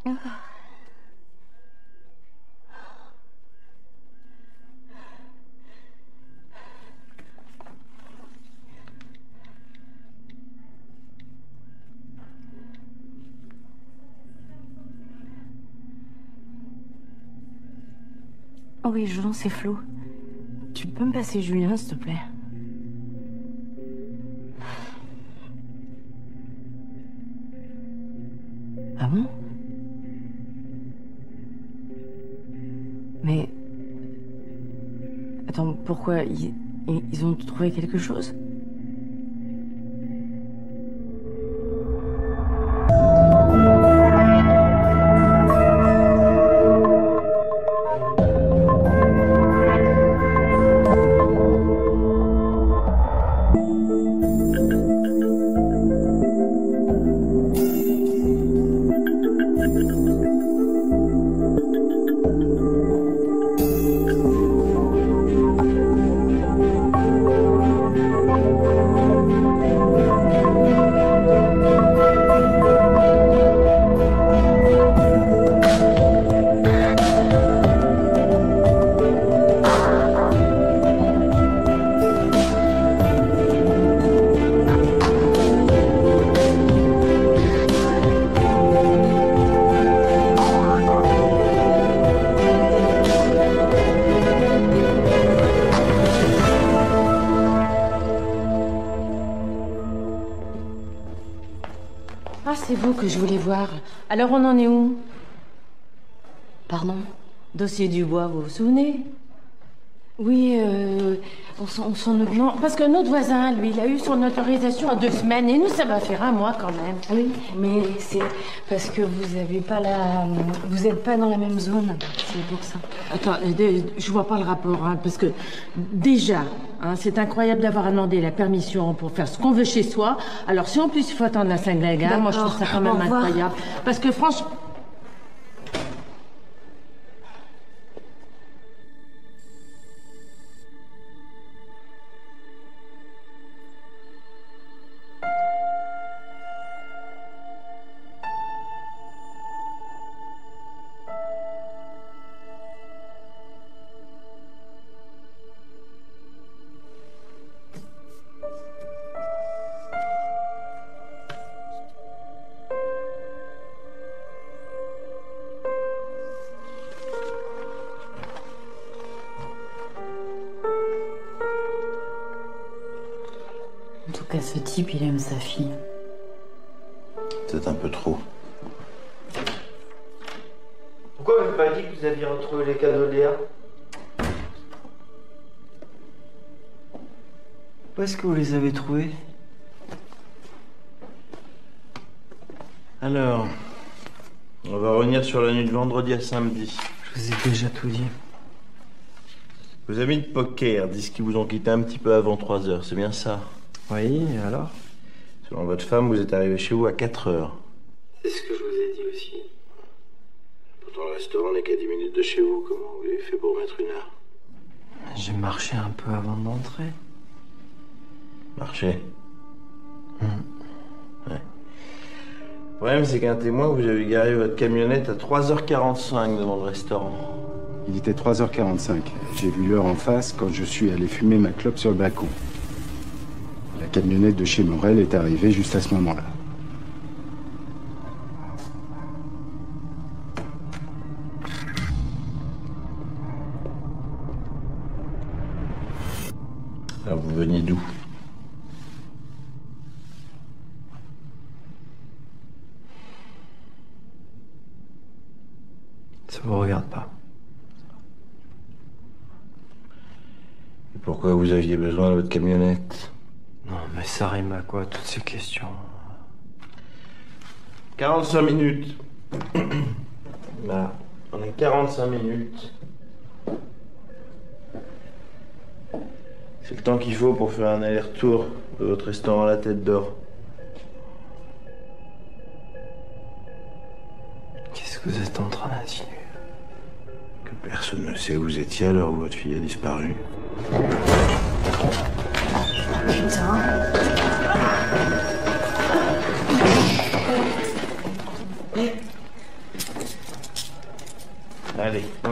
Oh oui, Jean, c'est Flo. Tu peux me passer Julien, s'il te plaît? Ah bon? Mais... Attends, pourquoi? Ils ont trouvé quelque chose? C'est vous que je voulais voir. Alors on en est où? Pardon? Dossier Dubois, vous vous souvenez? Oui, on s'en occupe. Non, parce que notre voisin, lui, il a eu son autorisation en 2 semaines et nous, ça va faire un mois quand même. Oui, mais c'est parce que vous avez pas vous n'êtes pas dans la même zone. C'est pour ça. Attends, je vois pas le rapport, hein, parce que déjà, hein, c'est incroyable d'avoir demandé la permission pour faire ce qu'on veut chez soi. Alors si en plus il faut attendre la Saint-Glinga, moi je trouve ça quand même incroyable. Parce que franchement... En tout cas, ce type, il aime sa fille. C'est un peu trop. Pourquoi vous m'avez pas dit que vous aviez retrouvé les cadeaux de Léa? Où est-ce que vous les avez trouvés? Alors, on va revenir sur la nuit de vendredi à samedi. Je vous ai déjà tout dit. Vos amis de poker disent qu'ils vous ont quitté un petit peu avant 3 heures, c'est bien ça? Oui, et alors? Selon votre femme, vous êtes arrivé chez vous à 4 heures. C'est ce que je vous ai dit aussi. Pourtant, le restaurant n'est qu'à 10 minutes de chez vous. Comment vous avez fait pour mettre 1 heure? J'ai marché un peu avant d'entrer. Marché? Ouais. Le problème, c'est qu'un témoin, vous avez garé votre camionnette à 3h45 devant le restaurant. Il était 3h45. J'ai vu l'heure en face quand je suis allé fumer ma clope sur le balcon. La camionnette de chez Morel est arrivée juste à ce moment-là. Alors, vous veniez d'où? Ça vous regarde pas. Et pourquoi vous aviez besoin de votre camionnette? Non, mais ça rime à quoi, toutes ces questions? 45 minutes. Là, on a 45 minutes. C'est le temps qu'il faut pour faire un aller-retour de votre restaurant à la Tête d'Or. Qu'est-ce que vous êtes en train d'insinuer? Que personne ne sait où vous étiez à l'heure où votre fille a disparu. Putain.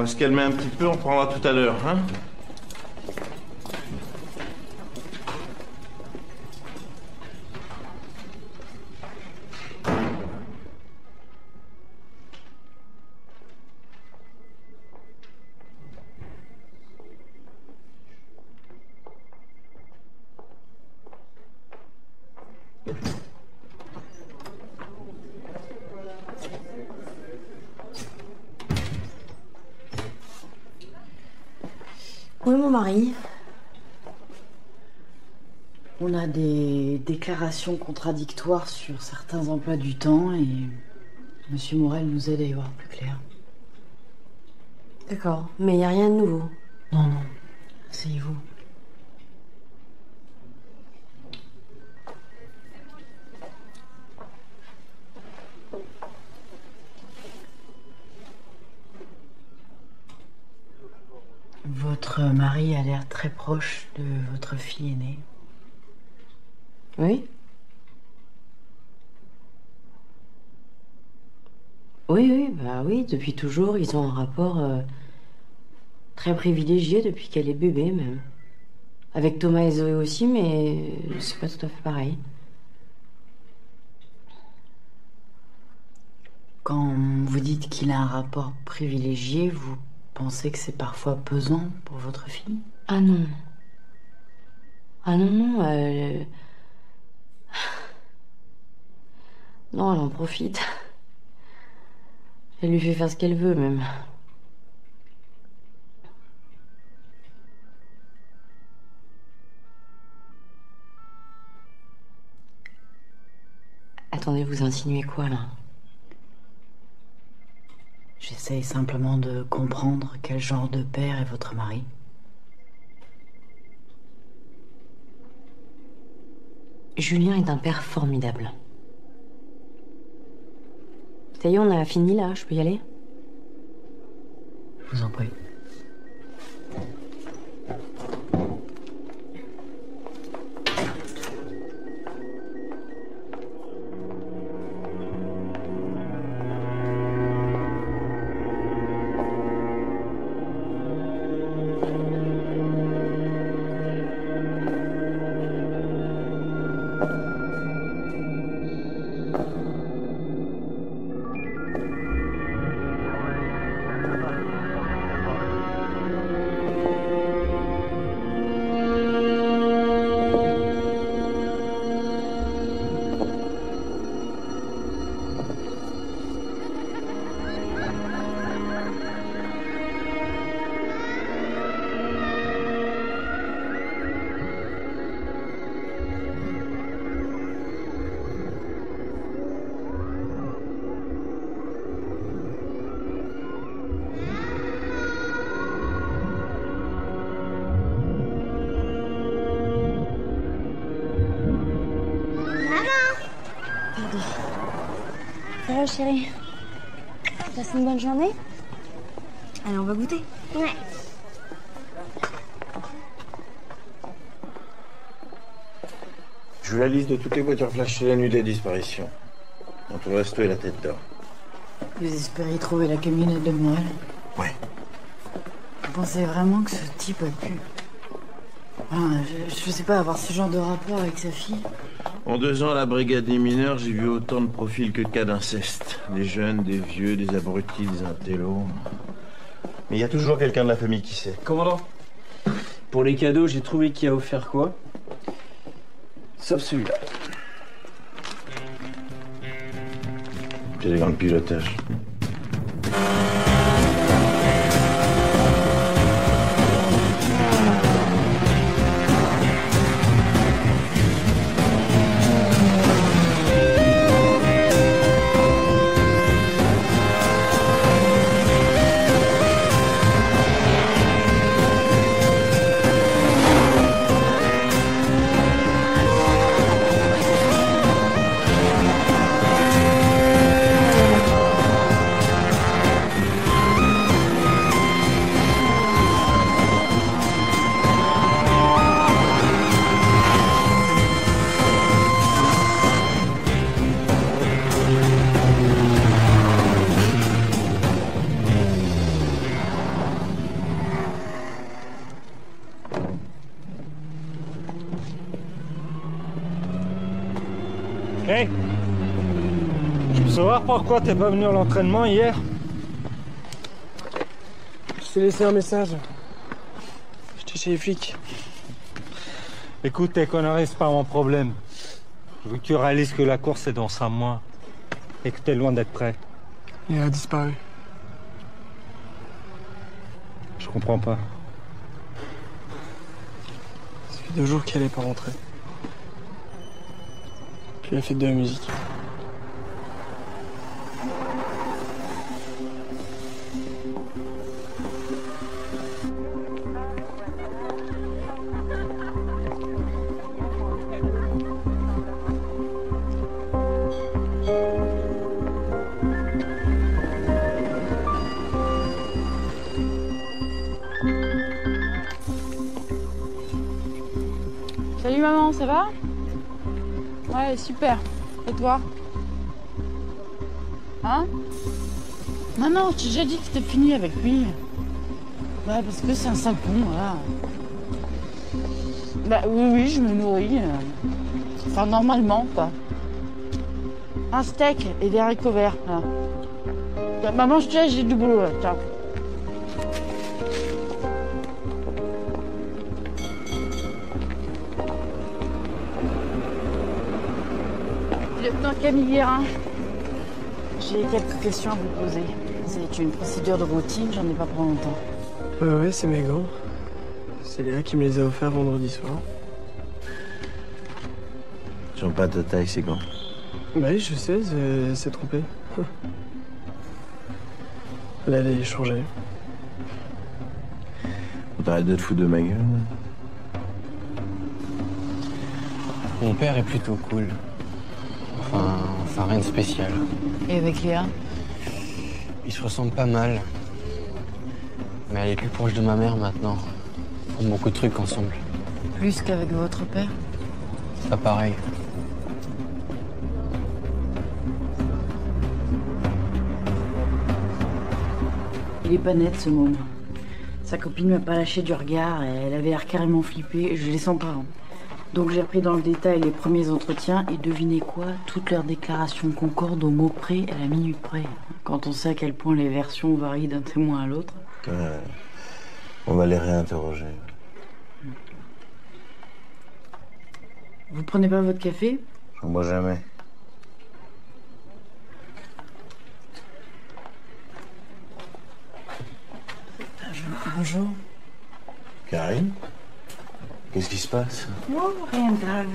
va se calmer un petit peu, on prendra tout à l'heure, hein? Oui, mon mari. On a des déclarations contradictoires sur certains emplois du temps et Monsieur Morel nous aide à y voir plus clair. D'accord, mais il n'y a rien de nouveau. Non, non, asseyez-vous. Votre mari a l'air très proche de votre fille aînée. Oui? Oui, depuis toujours, ils ont un rapport très privilégié depuis qu'elle est bébé même. Avec Thomas et Zoé aussi, mais c'est pas tout à fait pareil. Quand vous dites qu'il a un rapport privilégié, vous pensez que c'est parfois pesant pour votre fille? Ah non. Ah non, non, non, elle en profite. Elle lui fait faire ce qu'elle veut, même. Attendez, vous insinuez quoi, là? J'essaye simplement de comprendre quel genre de père est votre mari. Julien est un père formidable. Ça y est, on a fini, là, je peux y aller? Je vous en prie. Ça va, chérie? Passe une bonne journée? Allez, on va goûter. Ouais. Je veux la liste de toutes les voitures flashées la nuit des disparitions. Entre le resto et la tête d'or. Vous espérez trouver la camionnette de Morel? Ouais. Vous pensez vraiment que ce type a pu... Enfin, je sais pas, avoir ce genre de rapport avec sa fille? En 2 ans à la brigade des mineurs, j'ai vu autant de profils que de cas d'inceste. Des jeunes, des vieux, des abrutis, des intellos. Mais il y a toujours quelqu'un de la famille qui sait. Commandant, pour les cadeaux, j'ai trouvé qui a offert quoi. Sauf celui-là. C'est des gants de pilotage. Je peux savoir pourquoi t'es pas venu à l'entraînement hier? Je t'ai laissé un message. J'étais chez les flics. Écoute, tes conneries, c'est pas mon problème. Je veux que tu réalises que la course est dans 5 mois. Et que t'es loin d'être prêt. Il a disparu. Je comprends pas. Ça fait 2 jours qu'elle est pas rentrée. Je lui ai fait de la musique. Salut maman, ça va? Ouais, super. Et toi? Hein? Non, je t'ai déjà dit que c'était fini avec lui. Ouais, parce que c'est un sale con, voilà. Bah oui, je me nourris. Enfin, normalement, quoi. Un steak et des haricots verts, là. Maman, je te laisse, j'ai du boulot, là. Ciao. Lieutenant Camille Guérin, j'ai quelques questions à vous poser. C'est une procédure de routine, j'en ai pas pour longtemps. Ouais, c'est mes gants. C'est Léa qui me les a offerts vendredi soir. Ils sont pas de taille, ces gants. Bah oui, je sais, c'est trompé. Là, elle est changée. Faut t'arrêter de te foutre de ma gueule. Mon père est plutôt cool. Enfin, rien de spécial. Et avec Léa? Ils se ressemblent pas mal. Mais elle est plus proche de ma mère maintenant. Ils font beaucoup de trucs ensemble. Plus qu'avec votre père? C'est pas pareil. Il est pas net, ce môme. Sa copine m'a pas lâché du regard et elle avait l'air carrément flippée. Je les sens pas. Hein. Donc j'ai repris dans le détail les premiers entretiens et devinez quoi? Toutes leurs déclarations concordent au mot près, à la minute près. Quand on sait à quel point les versions varient d'un témoin à l'autre. On va les réinterroger. Vous prenez pas votre café? J'en bois jamais. Bonjour. Karine? Qu'est-ce qui se passe? Oh, rien de grave.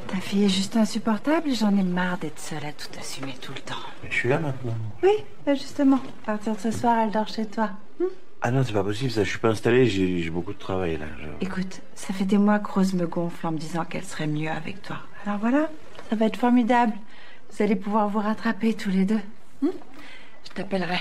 Ta fille est juste insupportable et j'en ai marre d'être seule à tout assumer tout le temps. Mais je suis là maintenant. Oui, justement. À partir de ce soir, elle dort chez toi. Ah non, c'est pas possible, ça. Je suis pas installé, j'ai beaucoup de travail, là. Écoute, ça fait des mois que Rose me gonfle en me disant qu'elle serait mieux avec toi. Alors voilà, ça va être formidable. Vous allez pouvoir vous rattraper tous les deux. Je t'appellerai.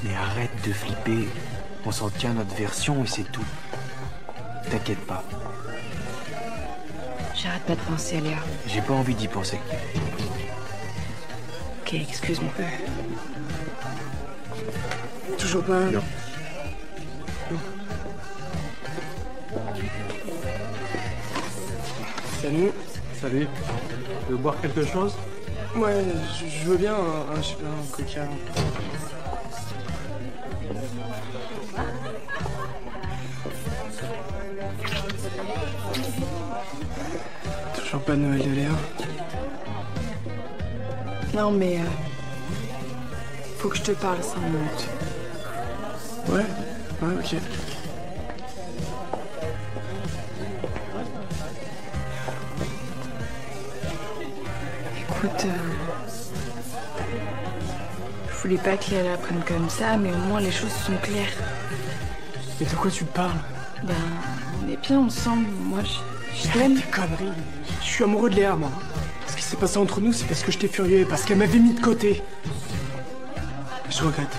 Mais arrête de flipper. On s'en tient à notre version et c'est tout. T'inquiète pas. J'arrête pas de penser à Léa. J'ai pas envie d'y penser. Ok, excuse-moi. Toujours pas. Non. Salut. Salut. Tu veux boire quelque chose? Ouais, je veux bien je sais pas, un coca. Toujours pas de Noël de Léa. Non, mais faut que je te parle 5 minutes. Ouais, ok. Écoute, je voulais pas que Léa l'apprenne comme ça, mais au moins les choses sont claires. Mais de quoi tu parles? Ben, on est bien ensemble, moi je t'aime. Des conneries. Je suis amoureux de Léa, moi. Ce qui s'est passé entre nous, c'est parce que j'étais furieux, parce qu'elle m'avait mis de côté. Je regrette.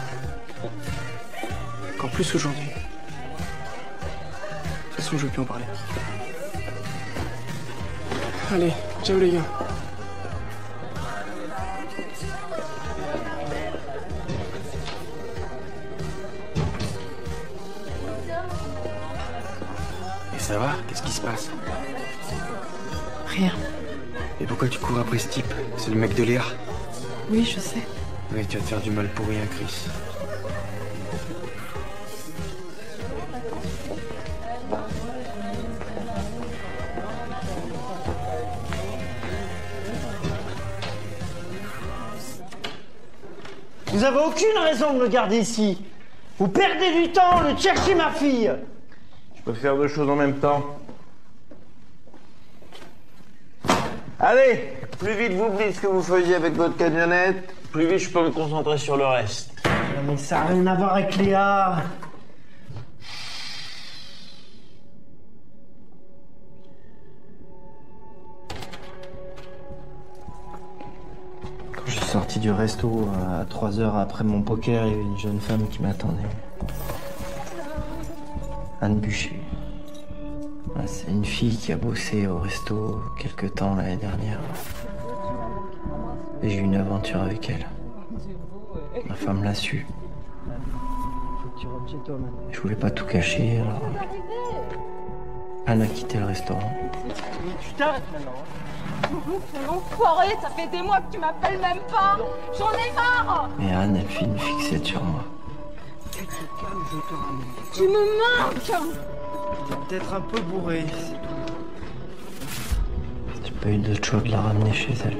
Quand Encore plus aujourd'hui. De toute façon, je veux plus en parler. Allez, ciao les gars. Et ça va? Qu'est-ce qui se passe? Rien. Et pourquoi tu cours après ce type? C'est le mec de Léa? Oui, je sais. Oui, tu vas te faire du mal pour rien, Chris. Vous avez aucune raison de me garder ici. Vous perdez du temps de chercher ma fille. Je peux faire deux choses en même temps. Allez, plus vite vous me dites ce que vous faisiez avec votre camionnette, plus vite je peux me concentrer sur le reste. Mais ça n'a rien à voir avec Léa. Quand je suis sorti du resto, à 3 heures après mon poker, il y avait une jeune femme qui m'attendait. Anne Bûcher. C'est une fille qui a bossé au resto quelque temps l'année dernière. Et j'ai eu une aventure avec elle. Ma femme l'a su. Je voulais pas tout cacher, alors Anne a quitté le restaurant. Tu t'arrêtes maintenant. L'enfoiré, ça fait des mois que tu m'appelles même pas. J'en ai marre. Mais Anne, elle fait une fixette sur moi. Tu te calmes, je te ramène. Tu me manques. T'es peut-être un peu bourré, c'est tout. J'ai pas eu d'autre choix que de la ramener chez elle.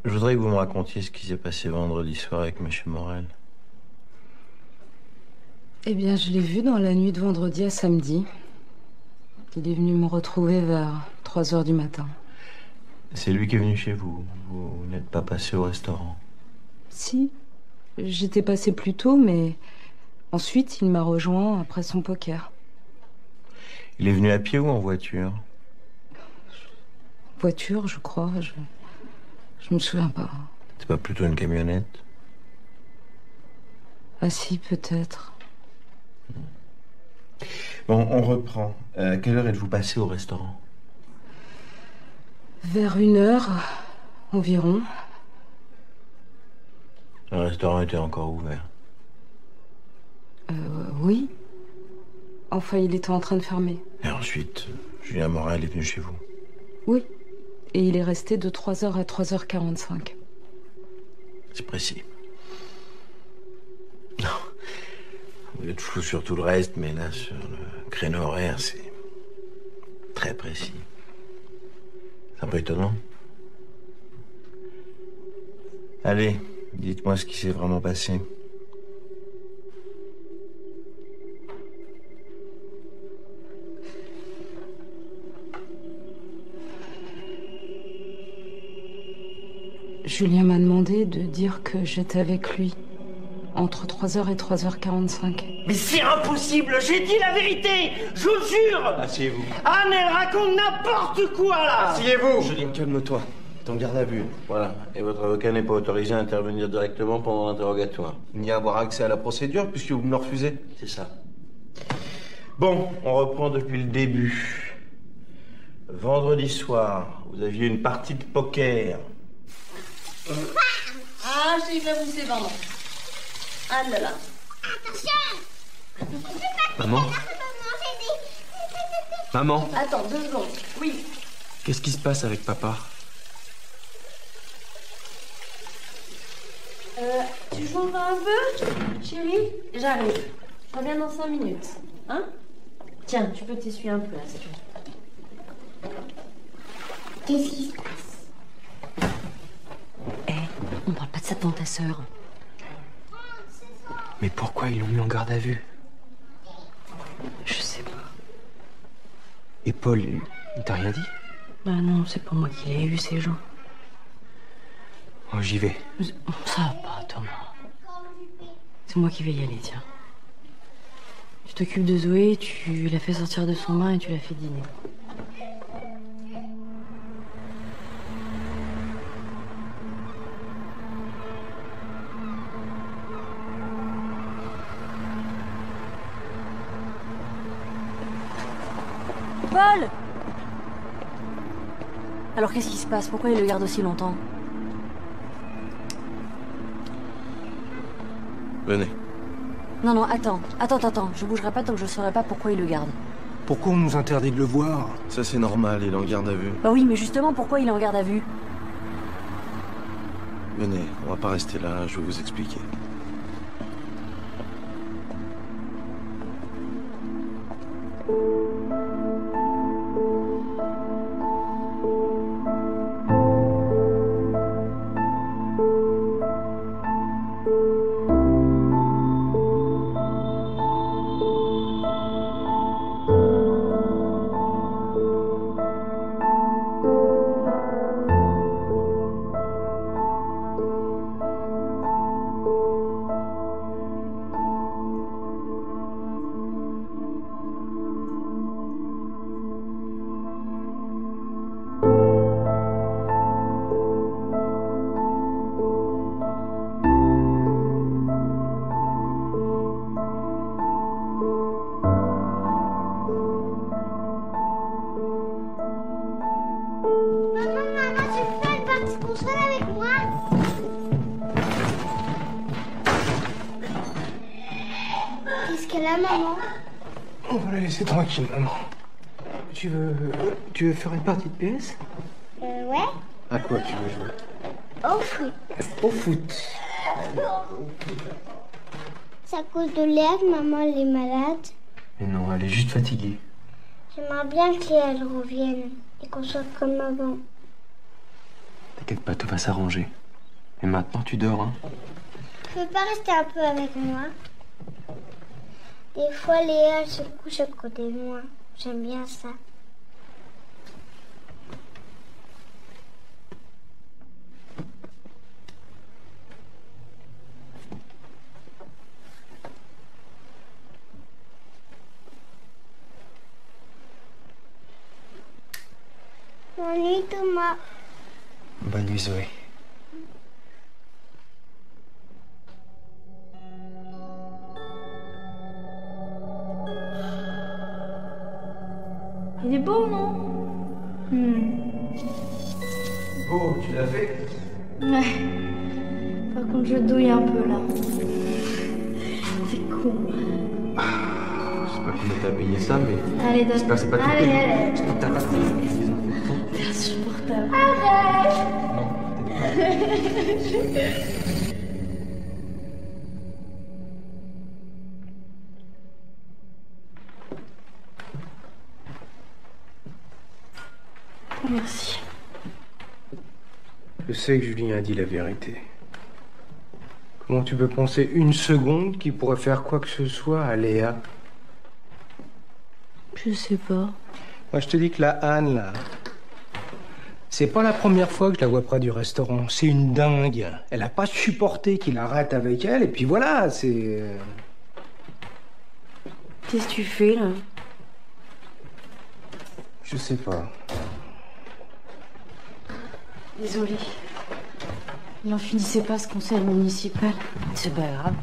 Je voudrais que vous me racontiez ce qui s'est passé vendredi soir avec M. Morel. Eh bien, je l'ai vu dans la nuit de vendredi à samedi. Il est venu me retrouver vers 3 heures du matin. C'est lui qui est venu chez vous. Vous n'êtes pas passé au restaurant. Si, j'étais passée plus tôt, mais ensuite, il m'a rejoint après son poker. Il est venu à pied ou en voiture? Voiture, je crois. Je me souviens pas. C'est pas plutôt une camionnette? Ah si, peut-être. Bon, on reprend. À quelle heure êtes-vous passé au restaurant? Vers 1h environ. Le restaurant était encore ouvert. Oui. Enfin, il était en train de fermer. Et ensuite, Julien Morel est venu chez vous? Oui. Et il est resté de 3h à 3h45. C'est précis. Non. Vous êtes flou sur tout le reste, mais là, sur le créneau horaire, c'est très précis. C'est un peu étonnant. Allez, dites-moi ce qui s'est vraiment passé. Julien m'a demandé de dire que j'étais avec lui entre 3h et 3h45. Mais c'est impossible, j'ai dit la vérité, je vous jure. Asseyez-vous. Anne, elle raconte n'importe quoi, là. Asseyez-vous. Julien, calme-toi. T'es en garde à vue. Voilà. Et votre avocat n'est pas autorisé à intervenir directement pendant l'interrogatoire. Ni à avoir accès à la procédure, puisque vous me le refusez. C'est ça. Bon, on reprend depuis le début. Vendredi soir, vous aviez une partie de poker. Ah, j'ai bien poussé, pardon. Ah là là. Maman? Maman? Attends, 2 secondes. Oui. Qu'est-ce qui se passe avec papa? Tu joues encore un peu, chérie? J'arrive. Je reviens dans 5 minutes. Hein? Tiens, tu peux t'essuyer un peu, là, c'est tout. Qu'est-ce qui se passe? On parle pas de ça devant ta sœur. Mais pourquoi ils l'ont mis en garde à vue? Je sais pas. Et Paul, il t'a rien dit? Bah non, c'est pas moi qui l'ai eu, ces gens. Oh, j'y vais. Ça va pas, Thomas. C'est moi qui vais y aller, tiens. Tu t'occupes de Zoé, tu la fais sortir de son bain et tu la fais dîner. Paul! Alors qu'est-ce qui se passe? Pourquoi il le garde aussi longtemps? Venez. Non, non, attends. Je bougerai pas tant que je saurai pas pourquoi il le garde. Pourquoi on nous interdit de le voir? Ça c'est normal, il est en garde à vue. Bah oui, mais justement, pourquoi il est en garde à vue? Venez, on va pas rester là, je vais vous expliquer. On va la laisser tranquille, maman. Tu veux faire une partie de PS? Ouais. À quoi tu veux jouer? Au foot. Au foot. C'est à cause de Léa que maman elle est malade. Mais non, elle est juste fatiguée. J'aimerais bien que Léa elle revienne et qu'on soit comme avant. T'inquiète pas, tout va s'arranger. Et maintenant, tu dors, hein? Tu veux pas rester un peu avec moi? Des fois, Léa elle se couche à côté de moi. J'aime bien ça. Bonne nuit, Thomas. Bonne nuit, Zoé. Il est beau, non? Oh, tu l'as fait? Ouais. Par contre, je douille un peu, là. C'est con. Je sais pas comment t'as payé ça, mais... Allez, donne. J'espère que c'est pas tout Allez, payé. allez. J'espère que t'as pas payé. C'est insupportable. Merci. Je sais que Julien a dit la vérité. Comment tu peux penser une seconde qu'il pourrait faire quoi que ce soit à Léa? Je sais pas. Moi, je te dis que la Anne, là, c'est pas la première fois que je la vois près du restaurant. C'est une dingue. Elle a pas supporté qu'il arrête avec elle, et puis voilà, c'est... Qu'est-ce que tu fais, là? Je sais pas. Désolée. Il en finissait pas ce conseil municipal. C'est pas grave.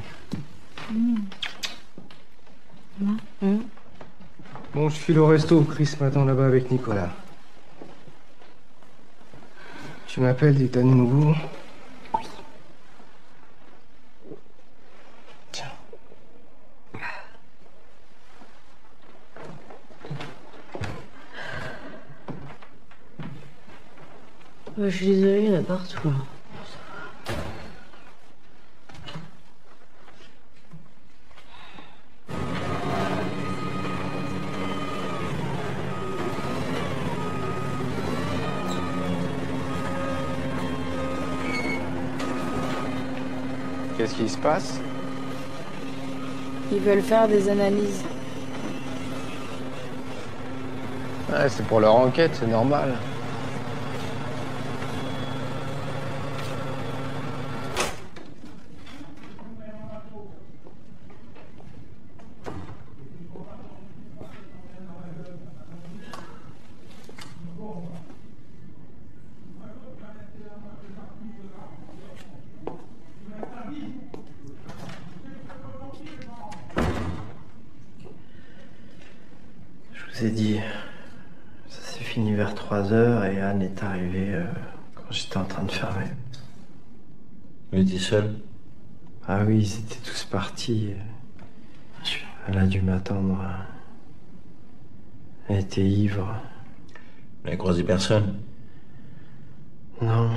Bon, je file au resto. Chris m'attend là-bas avec Nicolas. Tu m'appelles dès que t'as de nouveau? Oui. Tiens. Je suis désolée, il y en a partout, là. Qu'est-ce qui se passe? Ils veulent faire des analyses. Ouais, c'est pour leur enquête, c'est normal. Je vous ai dit, fini vers 3h et Anne est arrivée quand j'étais en train de fermer. Vous étiez seul? Ah oui, ils étaient tous partis. Elle a dû m'attendre. Elle était ivre. Vous n'avez croisé personne? Non.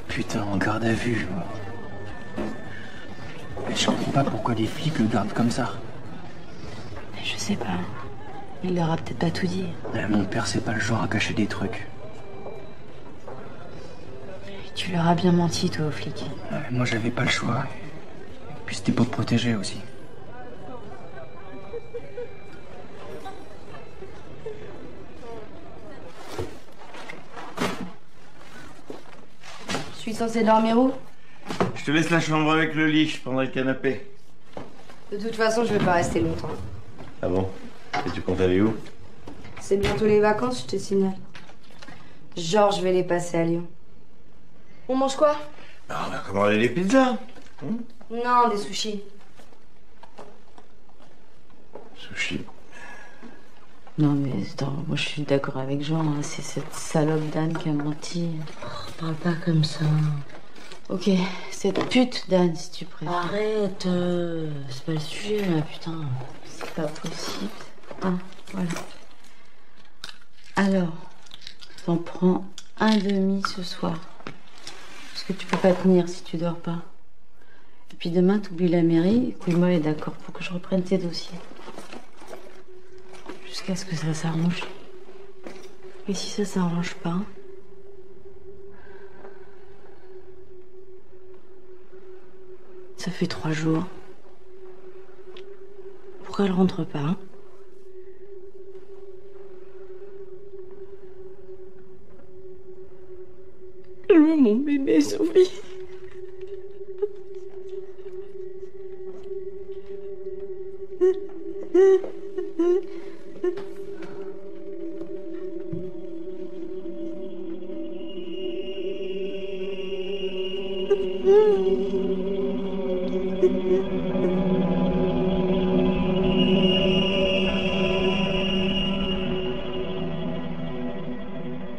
Putain, en garde à vue. Je comprends pas pourquoi les flics le gardent comme ça. Je sais pas. Il leur a peut-être pas tout dit. Mon père, c'est pas le genre à cacher des trucs. Tu leur as bien menti, toi, aux flics. Moi, j'avais pas le choix. Puis c'était pour te protéger aussi. Je suis censée dormir où? Je te laisse la chambre avec le lit, je prendrai le canapé. De toute façon, je vais pas rester longtemps. Ah bon? Et tu comptes aller où? C'est bientôt les vacances, je te signale. Genre, je vais les passer à Lyon. On mange quoi? On va commander des pizzas. Non, des sushis. Sushi. Non, mais attends, moi je suis d'accord avec Jean, hein. C'est cette salope d'Anne qui a menti. Oh, parle pas comme ça. Ok, cette pute d'Anne, si tu préfères. Arrête, c'est pas le sujet là, putain. C'est pas possible. Ah, voilà. Alors, t'en prends un demi ce soir. Parce que tu peux pas tenir si tu dors pas. Et puis demain, t'oublies la mairie, couille-moi est d'accord pour que je reprenne tes dossiers. Jusqu'à ce que ça s'arrange. Et si ça s'arrange pas, ça fait 3 jours. Pourquoi elle rentre pas, hein? Mon bébé sourit.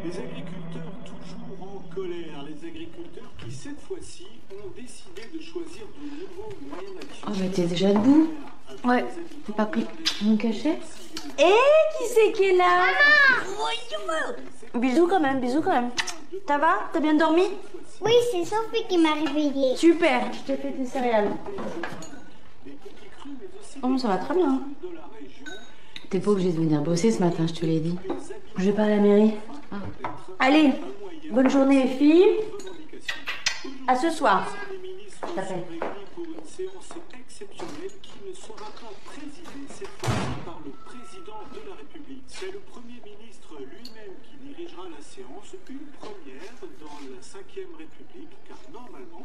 Les agriculteurs toujours en colère. Les agriculteurs qui, cette fois-ci, ont décidé de choisir de nouveaux moyens d'action. Oh, mais t'es déjà debout? Ouais, t'as pas pris mon cachet? Qui c'est qui est là? Bisous quand même, bisous quand même. Ça va? T'as bien dormi? Oui, c'est Sophie qui m'a réveillée. Super, je t'ai fait tes céréales. Oh, ça va très bien. T'es pas obligé de venir bosser ce matin, je te l'ai dit. Je vais pas à la mairie. Allez, bonne journée, filles. À ce soir. Je t'appelle. Pour une séance exceptionnelle qui ne sera pas présidée cette fois-ci par le président de la République. C'est le Premier ministre lui-même qui dirigera la séance, une première dans la 5e République, car normalement...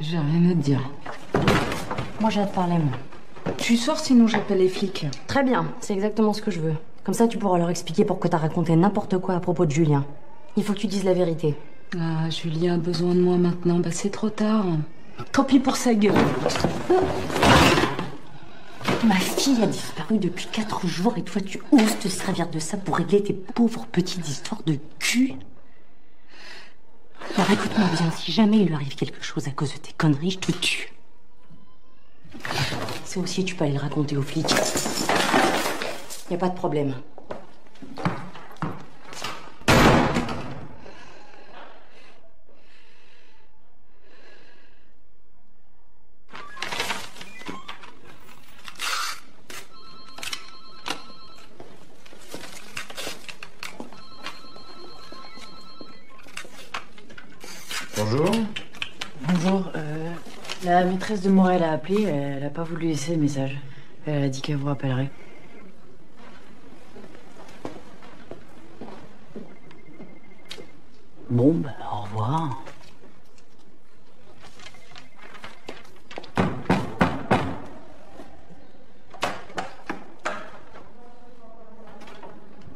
J'ai rien à te dire. Moi, j'ai à te parler, moi. Tu sors, sinon j'appelle les flics. Très bien, c'est exactement ce que je veux. Comme ça, tu pourras leur expliquer pourquoi t'as raconté n'importe quoi à propos de Julien. Il faut que tu dises la vérité. Ah, Julien a besoin de moi maintenant. Bah, c'est trop tard. Tant pis pour sa gueule. Ma fille a disparu depuis 4 jours et toi, tu oses te servir de ça pour régler tes pauvres petites histoires de cul. Alors écoute-moi bien, si jamais il lui arrive quelque chose à cause de tes conneries, je te tue. Ça aussi, tu peux aller le raconter aux flics. Y a pas de problème. Bonjour. Bonjour. La maîtresse de Morel a appelé. Elle a pas voulu laisser le message. Elle a dit qu'elle vous rappellerait. Bon, bah, au revoir.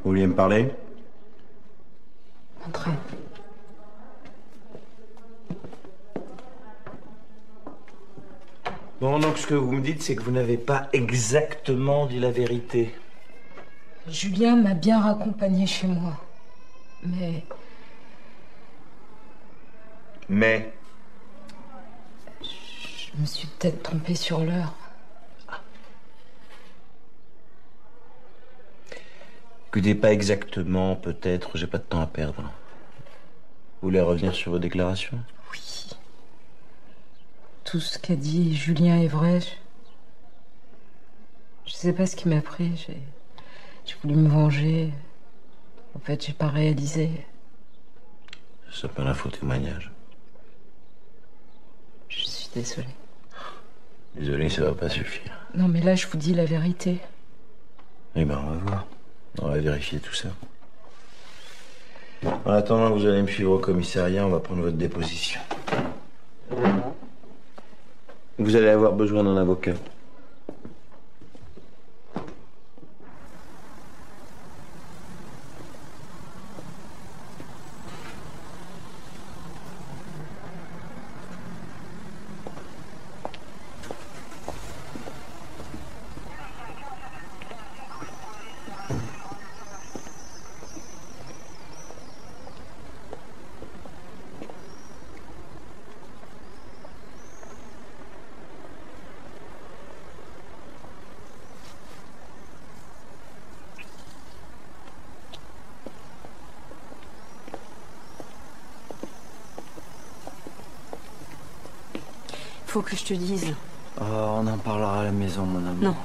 Vous vouliez me parler? Entrez. Bon, donc ce que vous me dites, c'est que vous n'avez pas exactement dit la vérité. Julien m'a bien raccompagné chez moi. Mais je me suis peut-être trompée sur l'heure. Écoutez, pas exactement, peut-être, j'ai pas de temps à perdre. Vous voulez revenir sur vos déclarations? Oui. Tout ce qu'a dit Julien est vrai. Je sais pas ce qui m'a pris. J'ai voulu me venger. En fait, j'ai pas réalisé. Ça s'appelle un faux témoignage. Je suis désolée. Désolé, ça va pas suffire. Non, mais là, je vous dis la vérité. Eh ben, on va voir. On va vérifier tout ça. En attendant, vous allez me suivre au commissariat, on va prendre votre déposition. Vous allez avoir besoin d'un avocat. Faut que je te dise. Oh, on en parlera à la maison, mon amour. Non.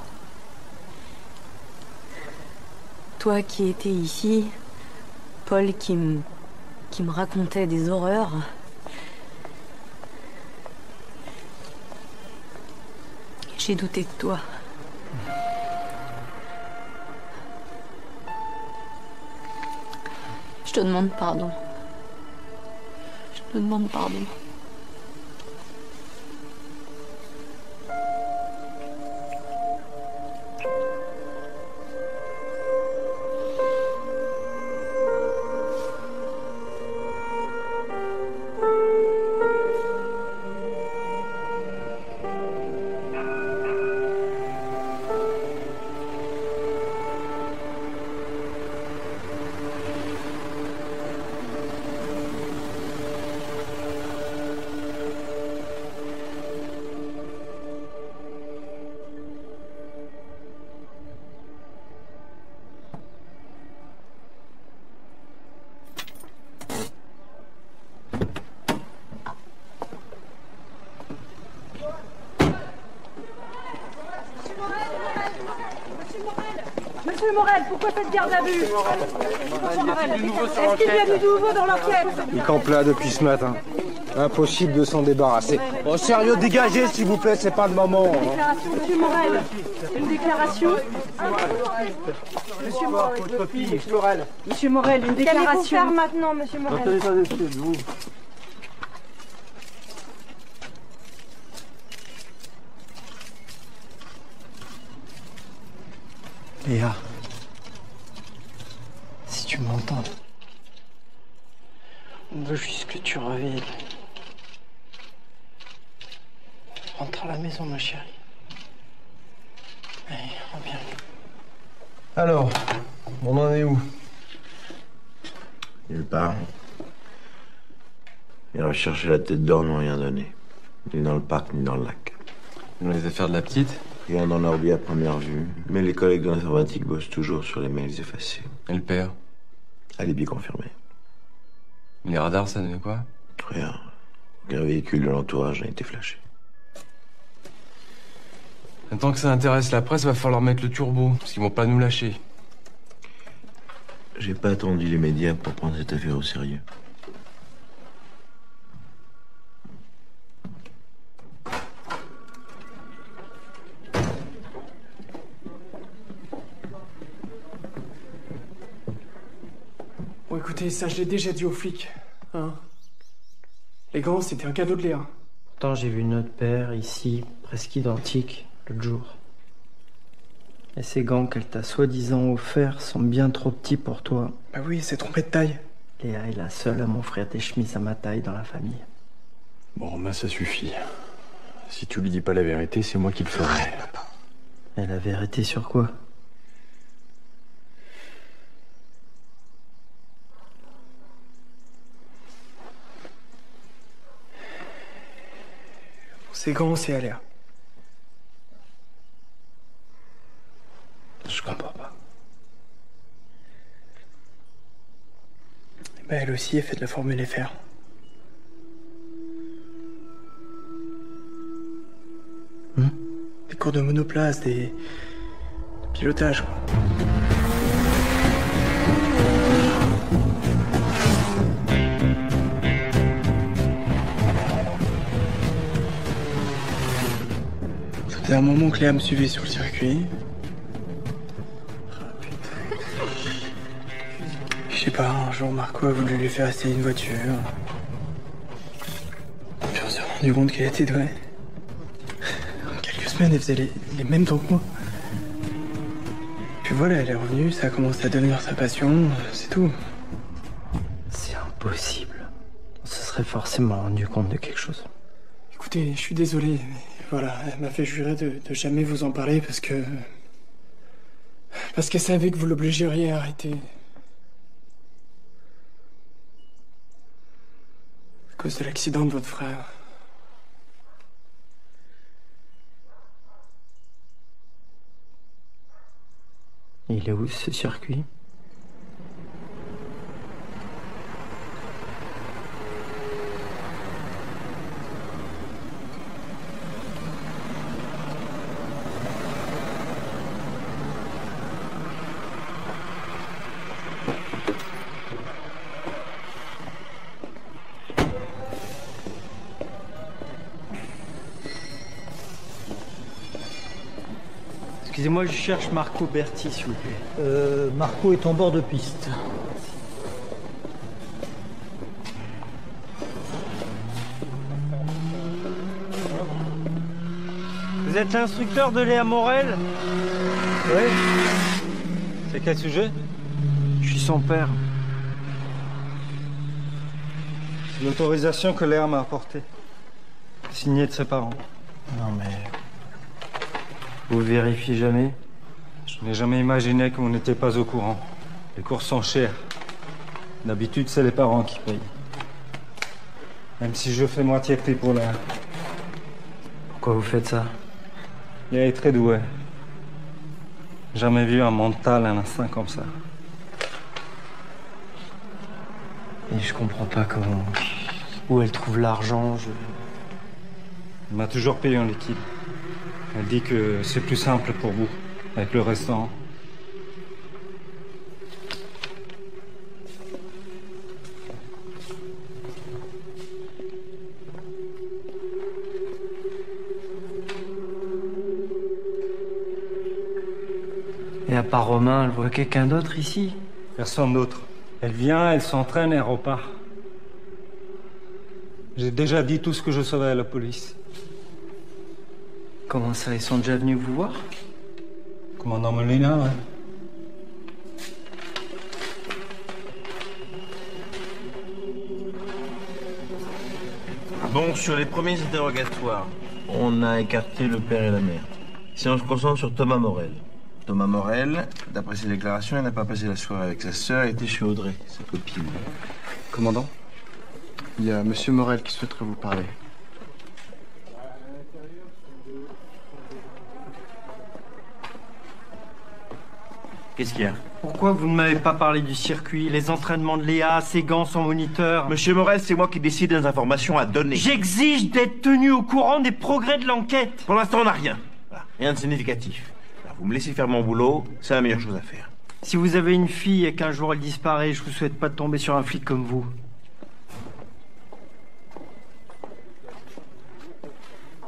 Toi qui étais ici, Paul qui me racontait des horreurs. J'ai douté de toi. Je te demande pardon. Je te demande pardon. Monsieur Morel, pourquoi cette garde à vue? Monsieur Morel, est-ce qu'il y a du nouveau dans l'enquête? Il campe là depuis ce matin. Impossible de s'en débarrasser. Oh, sérieux, dégagez, s'il vous plaît, c'est pas le moment. Une déclaration, monsieur Morel. Une déclaration. Monsieur Morel. Monsieur Morel, une déclaration. Qu'allez-vous faire maintenant, monsieur Morel? Léa, si tu m'entends, on veut juste que tu reviennes. Rentre à la maison, ma chérie. Allez, reviens. Alors, on en est où? Nulle part. Les recherches à la tête d'or n'ont rien donné. Ni dans le parc, ni dans le lac. Dans les affaires de la petite? Rien n'en a oublié à première vue. Mais les collègues de l'informatique bossent toujours sur les mails effacés. Et le père? Alibi confirmé. Les radars, ça donnait quoi? Rien. Aucun véhicule de l'entourage n'a été flashé. Tant que ça intéresse la presse, va falloir mettre le turbo, parce qu'ils vont pas nous lâcher. J'ai pas attendu les médias pour prendre cette affaire au sérieux. Bon, écoutez, ça je l'ai déjà dit aux flics. Hein? Les gants, c'était un cadeau de Léa. Pourtant, j'ai vu notre père, ici, presque identique, l'autre jour. Et ces gants qu'elle t'a soi-disant offerts sont bien trop petits pour toi. Bah oui, c'est trompé de taille. Léa est la seule à m'offrir des chemises à ma taille dans la famille. Bon, Romain, ça suffit. Si tu lui dis pas la vérité, c'est moi qui le ferai. Et la vérité sur quoi? Ces gants, c'est à Léa. Je comprends pas. Bah, elle aussi, elle fait de la Formule FR. Des cours de monoplace, de pilotage, quoi. Ça faisait un moment que Léa me suivait sur le circuit. Je sais pas, un jour Marco a voulu lui faire essayer une voiture. Puis on s'est rendu compte qu'elle était douée. En quelques semaines, elle faisait les mêmes temps que moi. Puis voilà, elle est revenue, ça a commencé à devenir sa passion, c'est tout. C'est impossible. On se serait forcément rendu compte de quelque chose. Écoutez, je suis désolé, mais voilà, elle m'a fait jurer de jamais vous en parler parce qu'elle savait que vous l'obligeriez à arrêter. À cause de l'accident de votre frère. Il est où ce circuit? Excusez-moi, je cherche Marco Berti, s'il vous plaît. Marco est en bord de piste. Vous êtes l'instructeur de Léa Morel? Oui. C'est quel sujet? Je suis son père. C'est l'autorisation que Léa m'a apportée. Signée de ses parents. Non mais... Vous vérifiez jamais? Je n'ai jamais imaginé qu'on n'était pas au courant. Les courses sont chères. D'habitude, c'est les parents qui payent. Même si je fais moitié prix pour Léa. Pourquoi vous faites ça? Léa est très douée. Jamais vu un mental, un instinct comme ça. Et je comprends pas comment... Où elle trouve l'argent, Elle m'a toujours payé en liquide. Elle dit que c'est plus simple pour vous, avec le restaurant. Et à part Romain, elle voit quelqu'un d'autre ici? Personne d'autre. Elle vient, elle s'entraîne et elle repart. J'ai déjà dit tout ce que je savais à la police. Comment ça, ils sont déjà venus vous voir? Commandant Molina, ouais. Bon, sur les premiers interrogatoires, on a écarté le père et la mère. Si on se concentre sur Thomas Morel. Thomas Morel, d'après ses déclarations, il n'a pas passé la soirée avec sa sœur, il était chez Audrey, sa copine. Commandant, il y a Monsieur Morel qui souhaiterait vous parler. Qu'est-ce qu'il y a? Pourquoi vous ne m'avez pas parlé du circuit, les entraînements de Léa, ses gants, son moniteur? Monsieur Morel, c'est moi qui décide des informations à donner. J'exige d'être tenu au courant des progrès de l'enquête. Pour l'instant, on n'a rien. Voilà. Rien de significatif. Alors, vous me laissez faire mon boulot, c'est la meilleure chose à faire. Si vous avez une fille et qu'un jour elle disparaît, je vous souhaite pas de tomber sur un flic comme vous.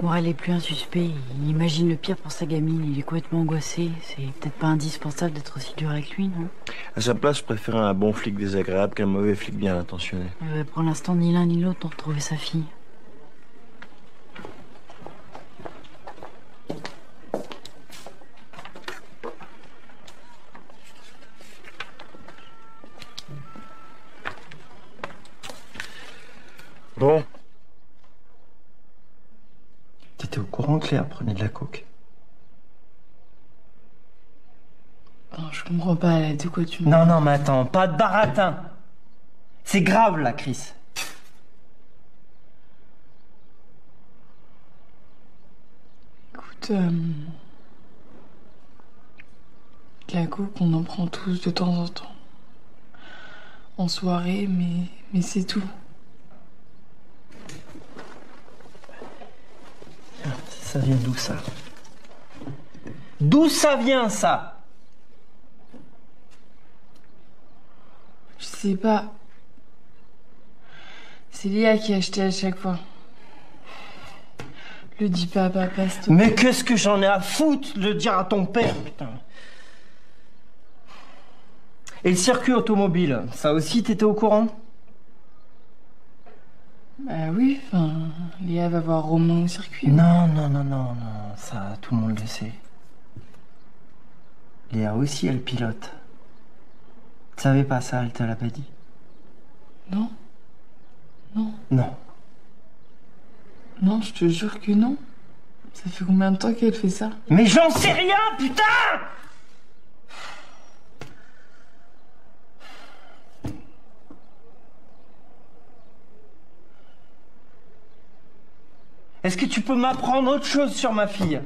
Morel est plus un suspect. Il imagine le pire pour sa gamine. Il est complètement angoissé. C'est peut-être pas indispensable d'être aussi dur avec lui, non? À sa place, je préférais un bon flic désagréable qu'un mauvais flic bien intentionné. Pour l'instant, ni l'un ni l'autre n'ont retrouvé sa fille. Bon. T'étais au courant que Léa prenait de la coke? Non, je comprends pas, là, de quoi tu me... Non, mais attends, pas de baratin. C'est grave, là, Chris. Écoute, la coke, on en prend tous de temps en temps. En soirée, mais c'est tout. Ça vient d'où, ça? D'où ça vient, ça? Je sais pas. C'est Léa qui a acheté à chaque fois. Le dis pas à papa, s'il te plaît. Mais qu'est-ce que j'en ai à foutre de le dire à ton père, putain. Et le circuit automobile, ça aussi, t'étais au courant? Bah oui, enfin, Léa va voir Romain au circuit. Non, ça, tout le monde le sait. Léa aussi, elle pilote. Tu savais pas ça, elle te l'a pas dit? Non. Non, je te jure que non. Ça fait combien de temps qu'elle fait ça? Mais j'en sais rien, putain! Est-ce que tu peux m'apprendre autre chose sur ma fille?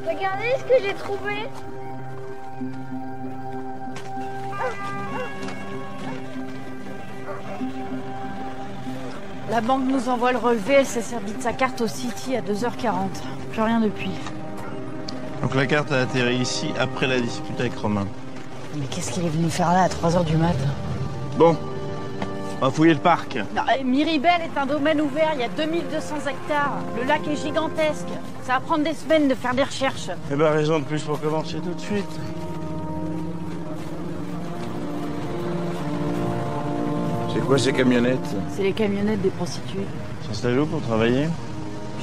Regardez ce que j'ai trouvé. La banque nous envoie le relevé, elle s'est servie de sa carte au City à 2h40. Plus rien depuis. Donc la carte a atterri ici après la dispute avec Romain. Mais qu'est-ce qu'il est venu faire là à 3h du mat? Bon, on va fouiller le parc. Non, Miribel est un domaine ouvert, il y a 2200 hectares. Le lac est gigantesque. Ça va prendre des semaines de faire des recherches. Eh ben, raison de plus pour commencer tout de suite. C'est quoi ces camionnettes? C'est les camionnettes des prostituées. S'installer où pour travailler?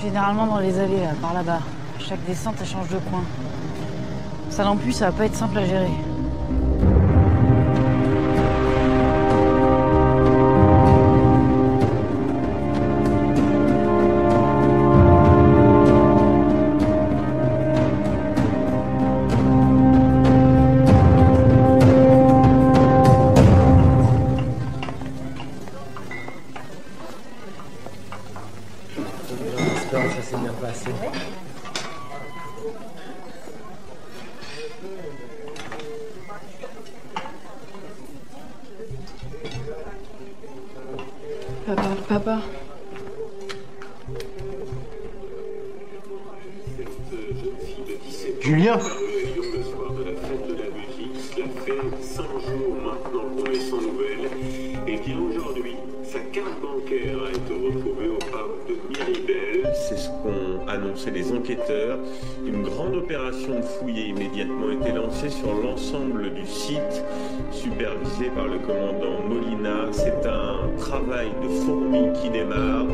Généralement dans les allées, là, par là-bas. Chaque descente, elle change de coin. Ça non plus, ça va pas être simple à gérer. Ça s'est bien passé. Papa. Julien. Le soir de la fête de la musique, cela fait 5 jours maintenant qu'on est sans nouvelles. Et bien aujourd'hui, sa carte bancaire a été retrouvée au parc de Miribel. C'est ce qu'ont annoncé les enquêteurs. Une grande opération de fouille a immédiatement été lancée sur l'ensemble du site, supervisé par le commandant Molina. C'est un travail de fourmi qui démarre.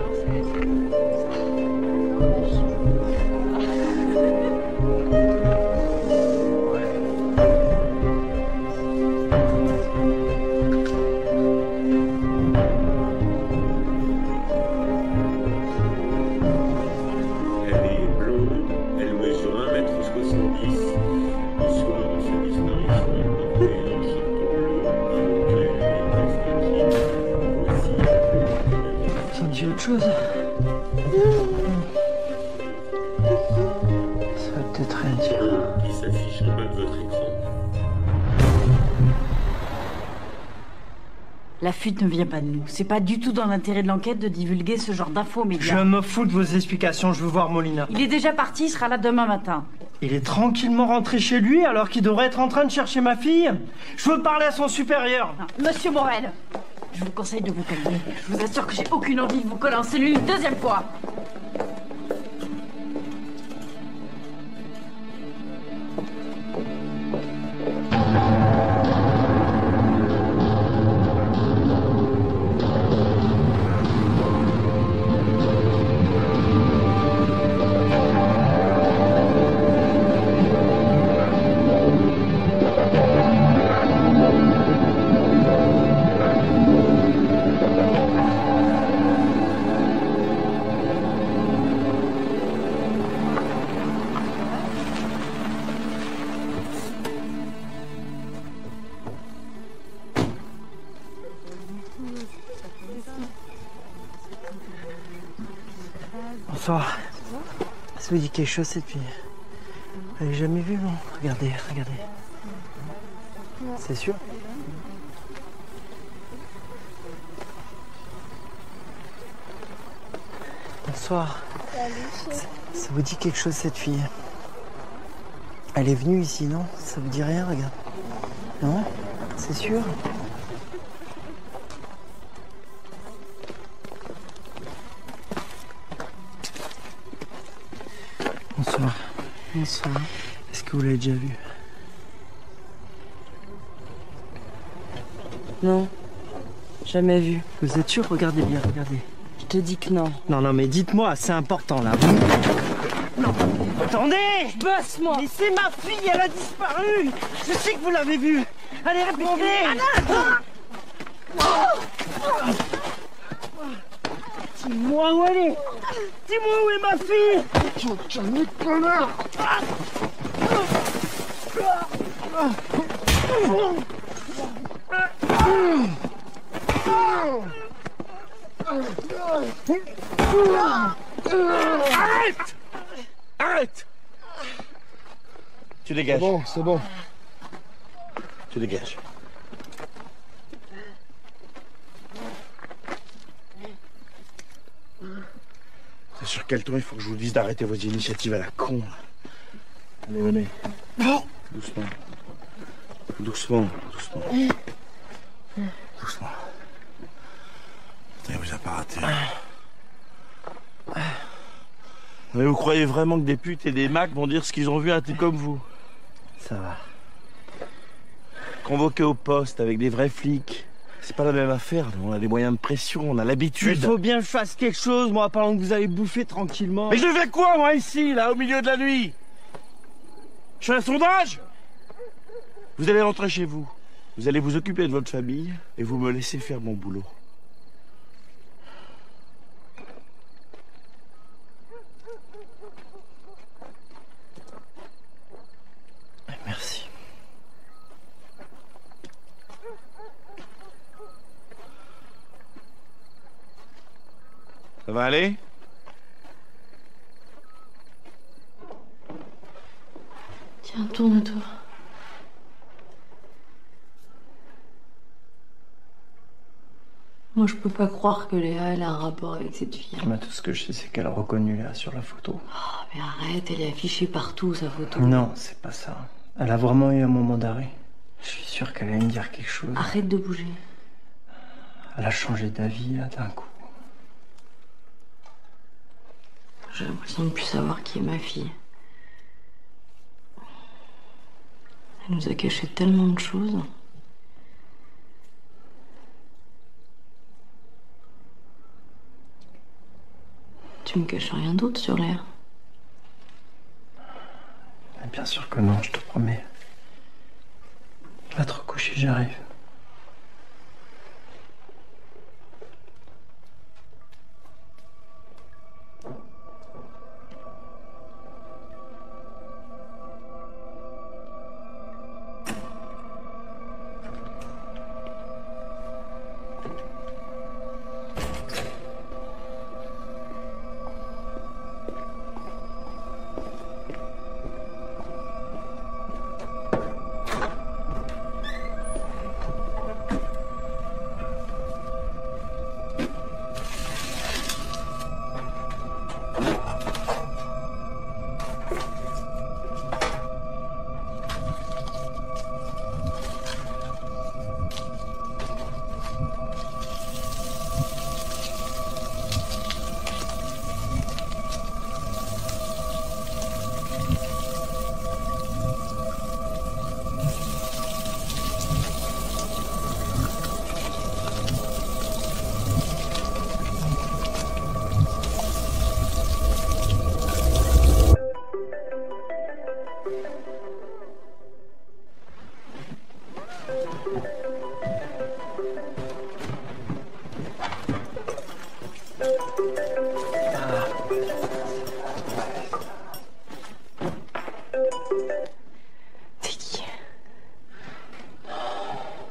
Chose. Ça va peut-être rien dire. Qui s'affiche en bas de votre écran. La fuite ne vient pas de nous. C'est pas du tout dans l'intérêt de l'enquête de divulguer ce genre d'infos aux médias. Je me fous de vos explications, je veux voir Molina. Il est déjà parti, il sera là demain matin. Il est tranquillement rentré chez lui alors qu'il devrait être en train de chercher ma fille. Je veux parler à son supérieur. Non, Monsieur Morel, je vous conseille de vous calmer. Je vous assure que j'ai aucune envie de vous coller en cellule une deuxième fois. Bonsoir. Ça vous dit quelque chose cette fille? Elle est jamais vue, non? Regardez, regardez. C'est sûr? Bonsoir. Ça vous dit quelque chose cette fille? Elle est venue ici, non? Ça vous dit rien, regarde. Non? C'est sûr? Bonsoir. Bonsoir. Est-ce que vous l'avez déjà vue? Non. Jamais vu. Vous êtes sûr? Regardez bien, regardez. Je te dis que non. Non, non, mais dites-moi, c'est important là. Non, attendez! Bosse-moi! Mais c'est ma fille, elle a disparu! Je sais que vous l'avez vue! Allez, répondez! Dis-moi où elle est! Dis-moi où est ma fille! Tu vas te calmer, connard! Arrête! Arrête! Tu dégages. C'est bon, c'est bon. Tu dégages. C'est sur quel ton il faut que je vous dise d'arrêter vos initiatives à la con. Allez, venez. Doucement. Doucement, doucement. Doucement. Putain, il vous a pas raté. Mais vous croyez vraiment que des putes et des macs vont dire ce qu'ils ont vu à un type comme vous? Ça va. Convoqué au poste avec des vrais flics. C'est pas la même affaire, on a des moyens de pression, on a l'habitude. Il faut bien que je fasse quelque chose, moi, pendant que vous allez bouffer tranquillement. Mais je fais quoi, moi, ici, là, au milieu de la nuit? Je fais un sondage? Vous allez rentrer chez vous. Vous allez vous occuper de votre famille et vous me laissez faire mon boulot. Merci. Ça va aller? Tiens, tourne-toi. Moi, je peux pas croire que Léa, elle a un rapport avec cette fille. Mais tout ce que je sais, c'est qu'elle a reconnu Léa sur la photo. Oh, mais arrête, elle est affichée partout, sa photo. Non, c'est pas ça. Elle a vraiment eu un moment d'arrêt. Je suis sûr qu'elle allait me dire quelque chose. Arrête de bouger. Elle a changé d'avis, là, d'un coup. J'ai l'impression de plus savoir qui est ma fille. Elle nous a caché tellement de choses. Tu me caches rien d'autre sur Léa? Bien sûr que non, je te promets. Va te recoucher, j'arrive.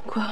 Quoi?